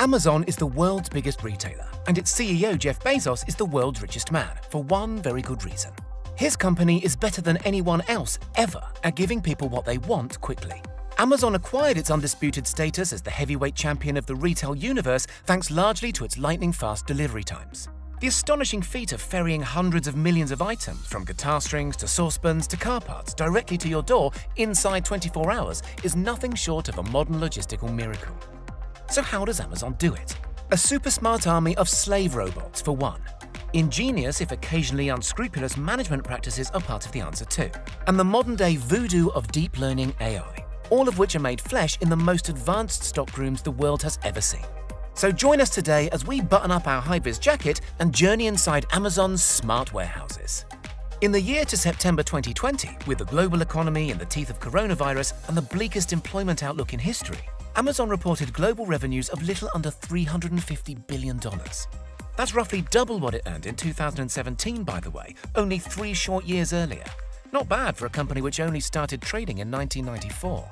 Amazon is the world's biggest retailer, and its CEO Jeff Bezos is the world's richest man, for one very good reason. His company is better than anyone else ever at giving people what they want quickly. Amazon acquired its undisputed status as the heavyweight champion of the retail universe thanks largely to its lightning-fast delivery times. The astonishing feat of ferrying hundreds of millions of items, from guitar strings to saucepans to car parts, directly to your door inside 24 hours is nothing short of a modern logistical miracle. So how does Amazon do it? A super smart army of slave robots, for one. Ingenious, if occasionally unscrupulous, management practices are part of the answer too. And the modern-day voodoo of deep learning AI, all of which are made flesh in the most advanced stockrooms the world has ever seen. So join us today as we button up our high-vis jacket and journey inside Amazon's smart warehouses. In the year to September 2020, with the global economy in the teeth of coronavirus and the bleakest employment outlook in history, Amazon reported global revenues of little under $350 billion. That's roughly double what it earned in 2017, by the way, only 3 short years earlier. Not bad for a company which only started trading in 1994.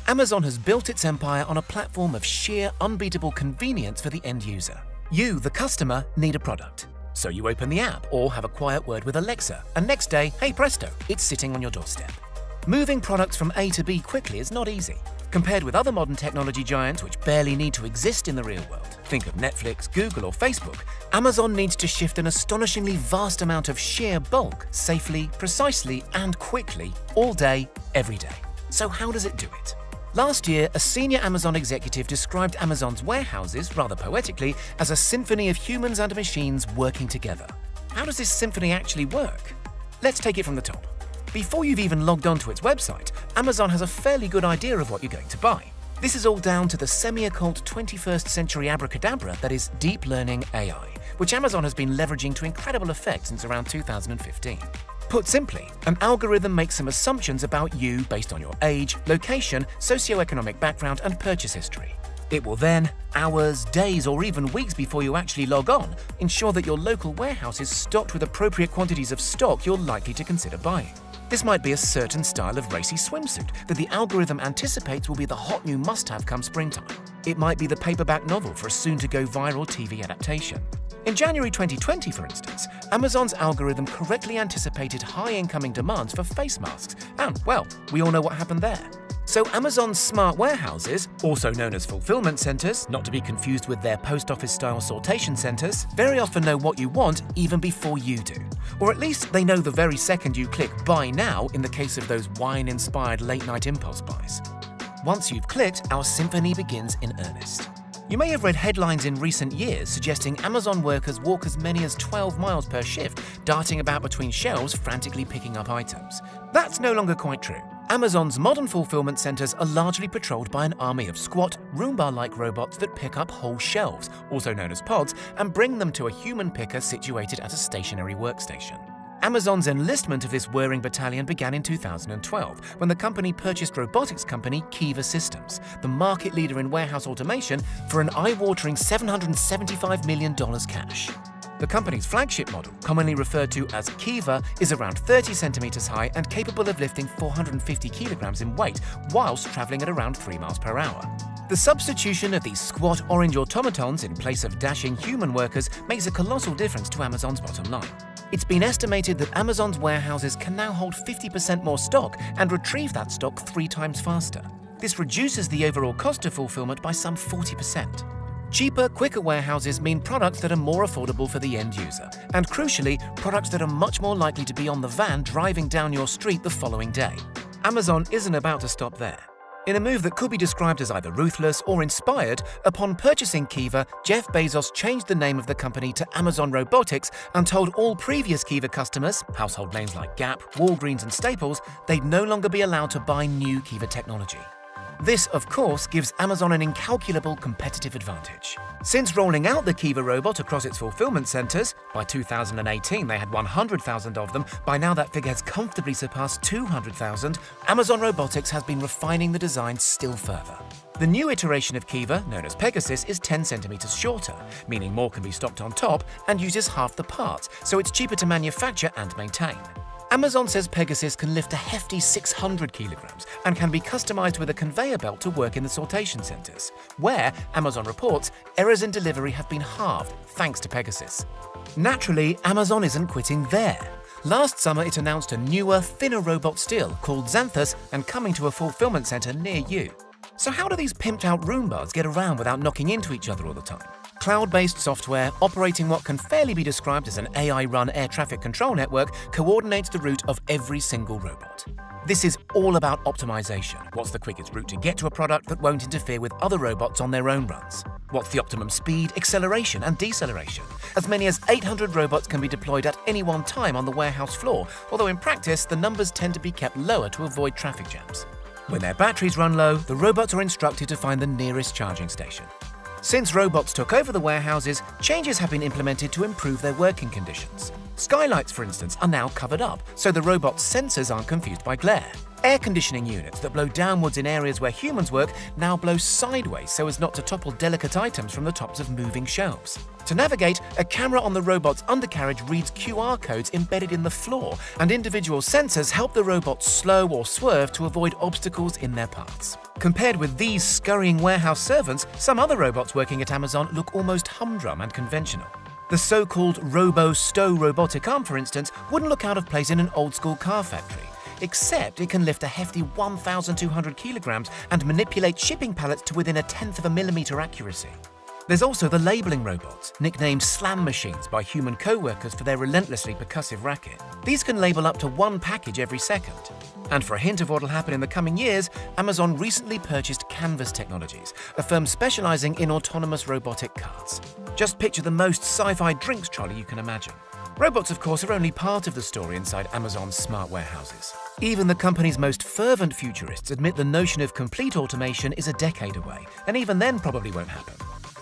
Amazon has built its empire on a platform of sheer, unbeatable convenience for the end user. You, the customer, need a product. So you open the app or have a quiet word with Alexa, and next day, hey presto, it's sitting on your doorstep. Moving products from A to B quickly is not easy. Compared with other modern technology giants which barely need to exist in the real world, think of Netflix, Google or Facebook, Amazon needs to shift an astonishingly vast amount of sheer bulk safely, precisely and quickly, all day, every day. So how does it do it? Last year, a senior Amazon executive described Amazon's warehouses, rather poetically, as a symphony of humans and machines working together. How does this symphony actually work? Let's take it from the top. Before you've even logged onto its website, Amazon has a fairly good idea of what you're going to buy. This is all down to the semi-occult 21st century abracadabra that is deep learning AI, which Amazon has been leveraging to incredible effect since around 2015. Put simply, an algorithm makes some assumptions about you based on your age, location, socioeconomic background, and purchase history. It will then, hours, days, or even weeks before you actually log on, ensure that your local warehouse is stocked with appropriate quantities of stock you're likely to consider buying. This might be a certain style of racy swimsuit that the algorithm anticipates will be the hot new must-have come springtime. It might be the paperback novel for a soon-to-go viral TV adaptation. In January 2020, for instance, Amazon's algorithm correctly anticipated high incoming demands for face masks, and, well, we all know what happened there. So Amazon's smart warehouses, also known as fulfillment centers, not to be confused with their post office-style sortation centers, very often know what you want even before you do. Or at least they know the very second you click Buy Now in the case of those wine-inspired late-night impulse buys. Once you've clicked, our symphony begins in earnest. You may have read headlines in recent years suggesting Amazon workers walk as many as 12 miles per shift, darting about between shelves, frantically picking up items. That's no longer quite true. Amazon's modern fulfillment centers are largely patrolled by an army of squat, Roomba-like robots that pick up whole shelves, also known as pods, and bring them to a human picker situated at a stationary workstation. Amazon's enlistment of this whirring battalion began in 2012, when the company purchased robotics company Kiva Systems, the market leader in warehouse automation, for an eye-watering $775 million cash. The company's flagship model, commonly referred to as Kiva, is around 30 centimeters high and capable of lifting 450 kilograms in weight, whilst traveling at around 3 miles per hour. The substitution of these squat orange automatons in place of dashing human workers makes a colossal difference to Amazon's bottom line. It's been estimated that Amazon's warehouses can now hold 50% more stock and retrieve that stock 3 times faster. This reduces the overall cost of fulfillment by some 40%. Cheaper, quicker warehouses mean products that are more affordable for the end user, and crucially, products that are much more likely to be on the van driving down your street the following day. Amazon isn't about to stop there. In a move that could be described as either ruthless or inspired, upon purchasing Kiva, Jeff Bezos changed the name of the company to Amazon Robotics and told all previous Kiva customers, household names like Gap, Walgreens and Staples, they'd no longer be allowed to buy new Kiva technology. This, of course, gives Amazon an incalculable competitive advantage. Since rolling out the Kiva robot across its fulfillment centers, by 2018 they had 100,000 of them, by now that figure has comfortably surpassed 200,000, Amazon Robotics has been refining the design still further. The new iteration of Kiva, known as Pegasus, is 10 centimeters shorter, meaning more can be stocked on top, and uses half the parts, so it's cheaper to manufacture and maintain. Amazon says Pegasus can lift a hefty 600 kilograms and can be customized with a conveyor belt to work in the sortation centers, where, Amazon reports, errors in delivery have been halved thanks to Pegasus. Naturally, Amazon isn't quitting there. Last summer, it announced a newer, thinner robot still called Xanthus and coming to a fulfillment center near you. So how do these pimped-out Roombas get around without knocking into each other all the time? Cloud-based software operating what can fairly be described as an AI-run air traffic control network coordinates the route of every single robot. This is all about optimization. What's the quickest route to get to a product that won't interfere with other robots on their own runs? What's the optimum speed, acceleration, and deceleration? As many as 800 robots can be deployed at any one time on the warehouse floor, although in practice, the numbers tend to be kept lower to avoid traffic jams. When their batteries run low, the robots are instructed to find the nearest charging station. Since robots took over the warehouses, changes have been implemented to improve their working conditions. Skylights, for instance, are now covered up, so the robot's sensors aren't confused by glare. Air conditioning units that blow downwards in areas where humans work now blow sideways so as not to topple delicate items from the tops of moving shelves. To navigate, a camera on the robot's undercarriage reads QR codes embedded in the floor, and individual sensors help the robot slow or swerve to avoid obstacles in their paths. Compared with these scurrying warehouse servants, some other robots working at Amazon look almost humdrum and conventional. The so-called robo-stow robotic arm, for instance, wouldn't look out of place in an old-school car factory, except it can lift a hefty 1,200 kilograms and manipulate shipping pallets to within 1/10 of a millimeter accuracy. There's also the labeling robots, nicknamed slam machines by human co-workers for their relentlessly percussive racket. These can label up to one package every second. And for a hint of what'll happen in the coming years, Amazon recently purchased Canvas Technologies, a firm specializing in autonomous robotic carts. Just picture the most sci-fi drinks trolley you can imagine. Robots, of course, are only part of the story inside Amazon's smart warehouses. Even the company's most fervent futurists admit the notion of complete automation is a decade away, and even then probably won't happen.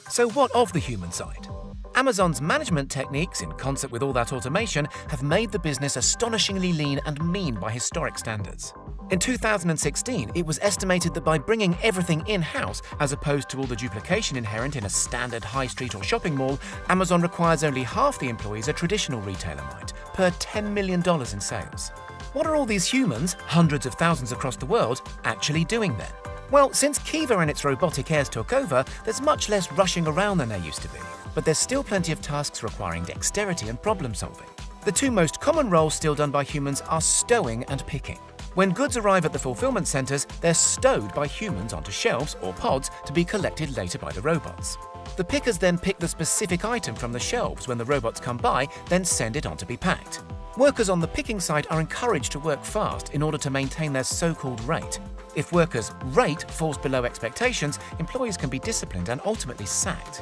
So what of the human side? Amazon's management techniques, in concert with all that automation, have made the business astonishingly lean and mean by historic standards. In 2016, it was estimated that by bringing everything in-house, as opposed to all the duplication inherent in a standard high street or shopping mall, Amazon requires only half the employees a traditional retailer might, per $10 million in sales. What are all these humans, hundreds of thousands across the world, actually doing then? Well, since Kiva and its robotic heirs took over, there's much less rushing around than there used to be. But there's still plenty of tasks requiring dexterity and problem-solving. The two most common roles still done by humans are stowing and picking. When goods arrive at the fulfillment centers, they're stowed by humans onto shelves or pods to be collected later by the robots. The pickers then pick the specific item from the shelves when the robots come by, then send it on to be packed. Workers on the picking side are encouraged to work fast in order to maintain their so-called rate. If workers' rate falls below expectations, employees can be disciplined and ultimately sacked.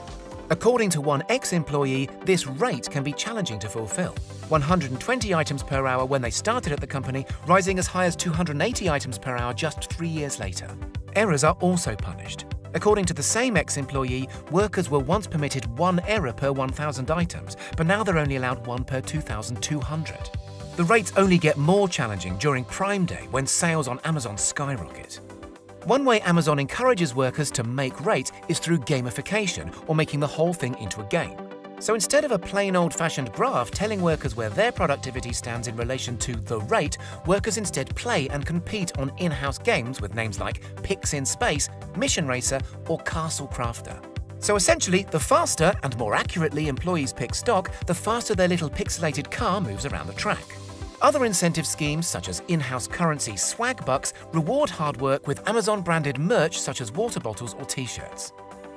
According to one ex-employee, this rate can be challenging to fulfill. 120 items per hour when they started at the company, rising as high as 280 items per hour just 3 years later. Errors are also punished. According to the same ex-employee, workers were once permitted 1 error per 1,000 items, but now they're only allowed 1 per 2,200. The rates only get more challenging during Prime Day when sales on Amazon skyrocket. One way Amazon encourages workers to make rates is through gamification or making the whole thing into a game. So instead of a plain old-fashioned graph telling workers where their productivity stands in relation to the rate, workers instead play and compete on in-house games with names like Picks in Space, Mission Racer, or Castle Crafter. So essentially, the faster and more accurately employees pick stock, the faster their little pixelated car moves around the track. Other incentive schemes, such as in-house currency swag bucks, reward hard work with Amazon-branded merch such as water bottles or t-shirts.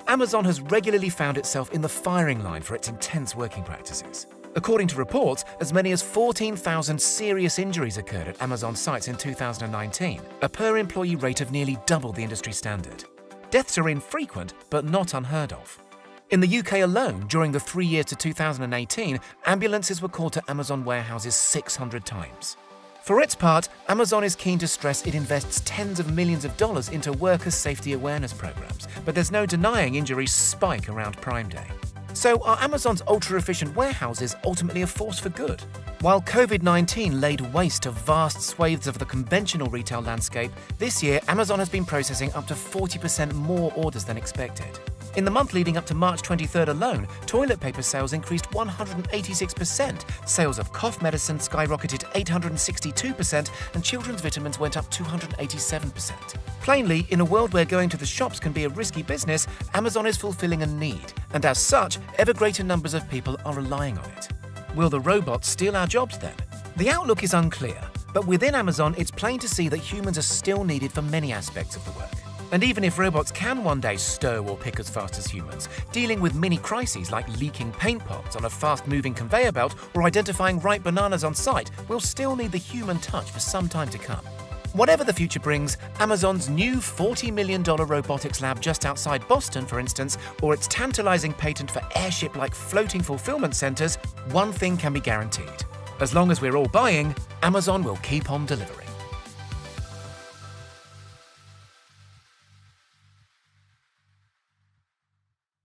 Amazon has regularly found itself in the firing line for its intense working practices. According to reports, as many as 14,000 serious injuries occurred at Amazon sites in 2019, a per-employee rate of nearly double the industry standard. Deaths are infrequent, but not unheard of. In the UK alone, during the 3 years to 2018, ambulances were called to Amazon warehouses 600 times. For its part, Amazon is keen to stress it invests tens of millions of dollars into worker safety awareness programs, but there's no denying injuries spike around Prime Day. So are Amazon's ultra-efficient warehouses ultimately a force for good? While COVID-19 laid waste to vast swathes of the conventional retail landscape, this year Amazon has been processing up to 40% more orders than expected. In the month leading up to March 23rd alone, toilet paper sales increased 186%, sales of cough medicine skyrocketed 862%, and children's vitamins went up 287%. Plainly, in a world where going to the shops can be a risky business, Amazon is fulfilling a need, and as such, ever greater numbers of people are relying on it. Will the robots steal our jobs then? The outlook is unclear, but within Amazon, it's plain to see that humans are still needed for many aspects of the work. And even if robots can one day stow or pick as fast as humans, dealing with mini crises like leaking paint pots on a fast-moving conveyor belt or identifying ripe bananas on site will still need the human touch for some time to come. Whatever the future brings, Amazon's new $40 million robotics lab just outside Boston, for instance, or its tantalizing patent for airship-like floating fulfillment centers, one thing can be guaranteed. As long as we're all buying, Amazon will keep on delivering.